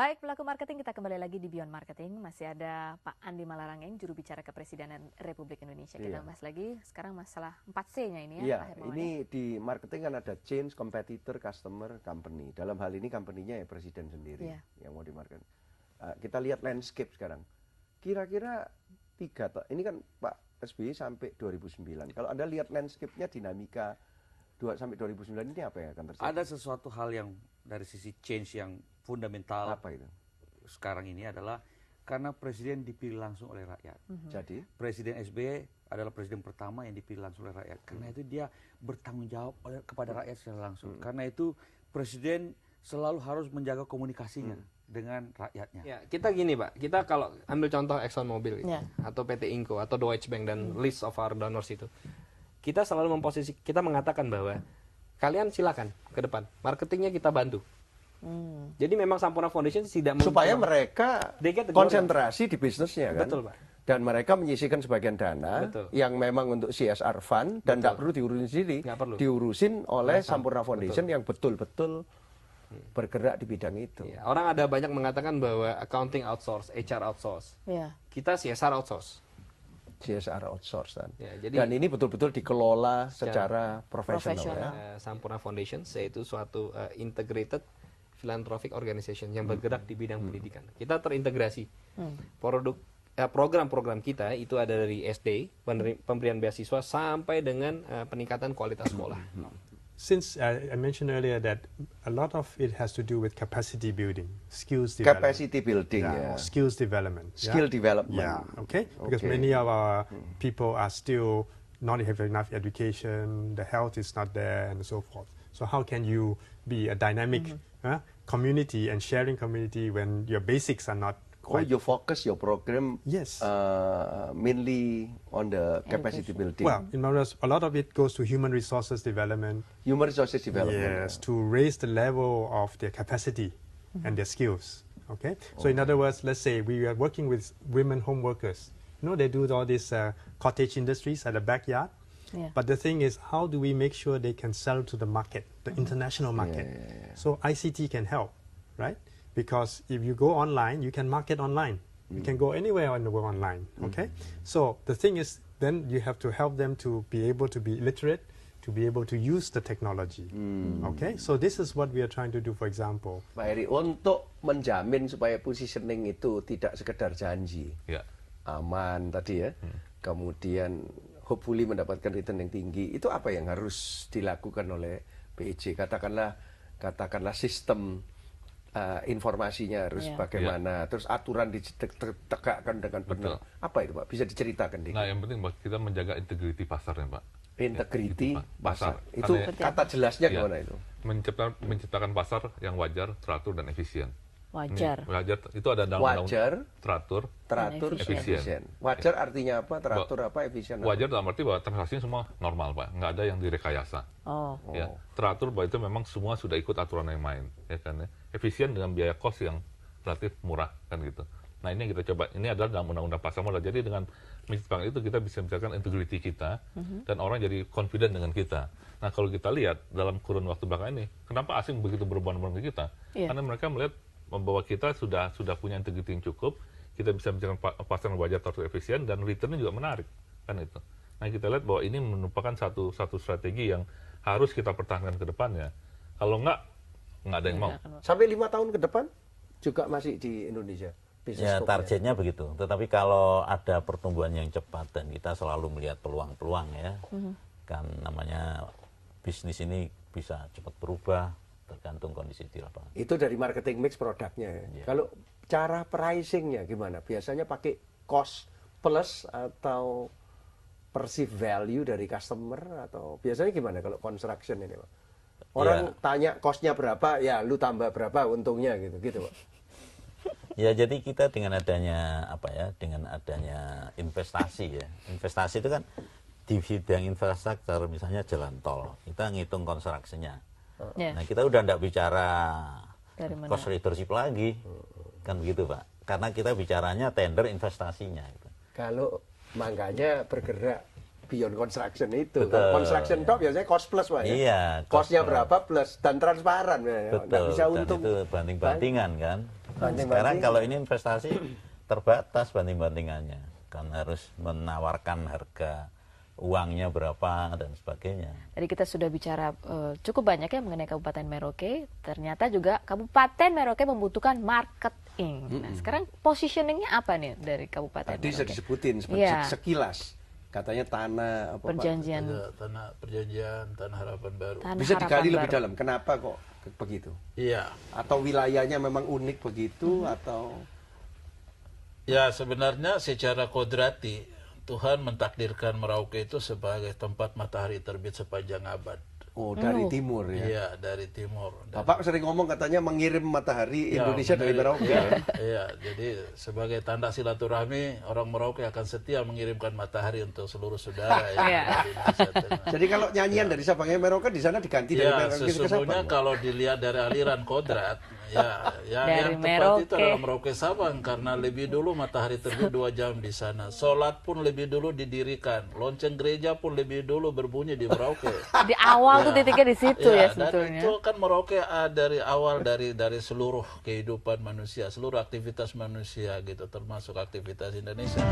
Baik, pelaku marketing, kita kembali lagi di Beyond Marketing. Masih ada Pak Andi Malarangeng, juru bicara Kepresidenan Republik Indonesia. Kita bahas lagi sekarang masalah 4C-nya ini ya, Pak Hermawan. Ini di marketing kan ada change, competitor, customer, company. Dalam hal ini company-nya ya presiden sendiri yang mau dimarketing. Kita lihat landscape sekarang. Kira-kira ini kan Pak SBY sampai 2009. Kalau Anda lihat landscape-nya dinamika sampai 2009 ini apa yang akan terjadi? Ada sesuatu hal yang dari sisi change yang fundamental. Apa itu? Sekarang ini adalah karena presiden dipilih langsung oleh rakyat. Jadi Presiden SBY adalah presiden pertama yang dipilih langsung oleh rakyat. Karena itu dia bertanggung jawab kepada rakyat secara langsung. Karena itu presiden selalu harus menjaga komunikasinya dengan rakyatnya. Ya, kita gini Pak, kita kalau ambil contoh ExxonMobil atau PT Inco atau Deutsche Bank dan list of our donors itu, kita selalu kita mengatakan bahwa kalian silakan ke depan, marketingnya kita bantu. Jadi memang Sampurna Foundation tidak supaya mereka konsentrasi di bisnisnya kan. Betul Pak. Dan mereka menyisihkan sebagian dana yang memang untuk CSR fund dan tidak perlu diurusin sendiri, diurusin oleh Sampurna Foundation yang betul-betul bergerak di bidang itu. Ya, orang ada banyak mengatakan bahwa accounting outsource, HR outsource. Kita CSR outsource. CSR outsource kan. Dan ini betul-betul dikelola secara profesional. Sampurna Foundation yaitu suatu integrated philanthropic organization yang bergerak di bidang pendidikan. Kita terintegrasi. Program-program kita itu ada dari SD, pemberian beasiswa sampai dengan peningkatan kualitas sekolah. Since I mentioned earlier that a lot of it has to do with capacity building, skills development. Capacity building, skills development. Skill development. Okay. Because many of our people are still not have enough education, the health is not there, and so forth. So how can you be a dynamic community and sharing community when your basics are not quite... you focus your program mainly on the capacity building. Well, in other words, a lot of it goes to human resources development. Human resources development. Yes, to raise the level of their capacity and their skills. Okay? So in other words, let's say we are working with women home workers. You know, they do all these cottage industries at the backyard. But the thing is, how do we make sure they can sell to the market, the international market? So ICT can help, right? Because if you go online, you can market online. You can go anywhere in the world online, okay? So the thing is, then you have to help them to be able to be literate, to be able to use the technology, okay? So this is what we are trying to do, for example. Pak Heri, untuk menjamin supaya positioning itu tidak sekedar janji, aman tadi ya, kemudian hopefully mendapatkan return yang tinggi, itu apa yang harus dilakukan oleh BEJ? Katakanlah sistem informasinya harus bagaimana, terus aturan ditegakkan dengan benar. Apa itu Pak? Bisa diceritakan dikit? Nah, yang penting kita menjaga integriti pasarnya Pak. Integriti pasar. Itu kata jelasnya gimana itu? Menciptakan pasar yang wajar, teratur, dan efisien. Wajar. Wajar itu ada dalam undang-undang teratur, efisien. Wajar artinya apa? Teratur apa? Efisien apa? Wajar dalam arti bahwa transaksinya semua normal Pak, nggak ada yang direkayasa. Ya, teratur bahwa itu memang semua sudah ikut aturan yang main, ya kan ya. Efisien dengan biaya kos yang relatif murah kan gitu. Nah ini yang kita coba, ini adalah dalam undang-undang pasar modal. Jadi dengan menciptakan itu kita bisa menciptakan integriti kita dan orang jadi confident dengan kita. Nah kalau kita lihat dalam kurun waktu belakang ini, kenapa asing begitu berbondong-bondong ke kita? Karena mereka melihat bahwa kita sudah punya integriti yang cukup, kita bisa menciptakan pasar yang wajar, teratur, efisien, dan returnnya juga menarik kan itu. Nah kita lihat bahwa ini merupakan satu strategi yang harus kita pertahankan ke depannya. Kalau nggak ada yang mau. Sampai 5 tahun ke depan juga masih di Indonesia. Ya targetnya begitu. Tetapi kalau ada pertumbuhan yang cepat dan kita selalu melihat peluang-peluang ya, kan namanya bisnis ini bisa cepat berubah tergantung kondisi di lapangan. Itu dari marketing mix produknya ya. Kalau cara pricingnya gimana? Biasanya pakai cost plus atau perceived value dari customer, atau biasanya gimana kalau construction ini Pak? Orang tanya costnya berapa, ya lu tambah berapa untungnya gitu Pak. Ya jadi kita dengan adanya investasi ya. Investasi itu kan di bidang infrastruktur, misalnya jalan tol, kita ngitung construction-nya. Nah kita udah nggak bicara cost leadership lagi, kan begitu Pak. Karena kita bicaranya tender investasinya. Gitu. Kalau makanya bergerak beyond construction itu. Construction top biasanya cost plus Pak ya. Iya. Costnya berapa plus dan transparan. Betul. Nggak bisa untung. Dan itu banding-bandingan kan. Sekarang kalau ini investasi terbatas banding-bandingannya, kan harus menawarkan harga uangnya berapa dan sebagainya. Jadi kita sudah bicara cukup banyak ya mengenai Kabupaten Merauke. Ternyata juga Kabupaten Merauke membutuhkan marketing. Nah, sekarang positioningnya apa nih dari Kabupaten Tadi Merauke? sudah disebutin sekilas. Katanya tanah apa perjanjian. Tanah perjanjian, tanah harapan baru. Bisa digali lebih dalam. Kenapa kok begitu? Iya. Atau wilayahnya memang unik begitu atau? Ya sebenarnya secara kodrati Tuhan mentakdirkan Merauke itu sebagai tempat matahari terbit sepanjang abad. Oh, dari timur ya? Iya, dari timur. Bapak sering ngomong katanya mengirim matahari Indonesia dari Merauke. Iya, jadi sebagai tanda silaturahmi, orang Merauke akan setia mengirimkan matahari untuk seluruh saudara ya. Di Indonesia Tengah. Jadi kalau nyanyian dari Sabangnya Merauke di sana diganti dari Merauke ke Sabang. Sesungguhnya kalau dilihat dari aliran kodrat, dari yang tepat Merauke. itu adalah Merauke Sabang karena lebih dulu matahari terbit 2 jam di sana. Sholat pun lebih dulu didirikan, lonceng gereja pun lebih dulu berbunyi di Merauke. Di awal tuh titiknya di situ ya sebetulnya. Dan itu kan Merauke dari awal dari seluruh kehidupan manusia, seluruh aktivitas manusia gitu, termasuk aktivitas Indonesia.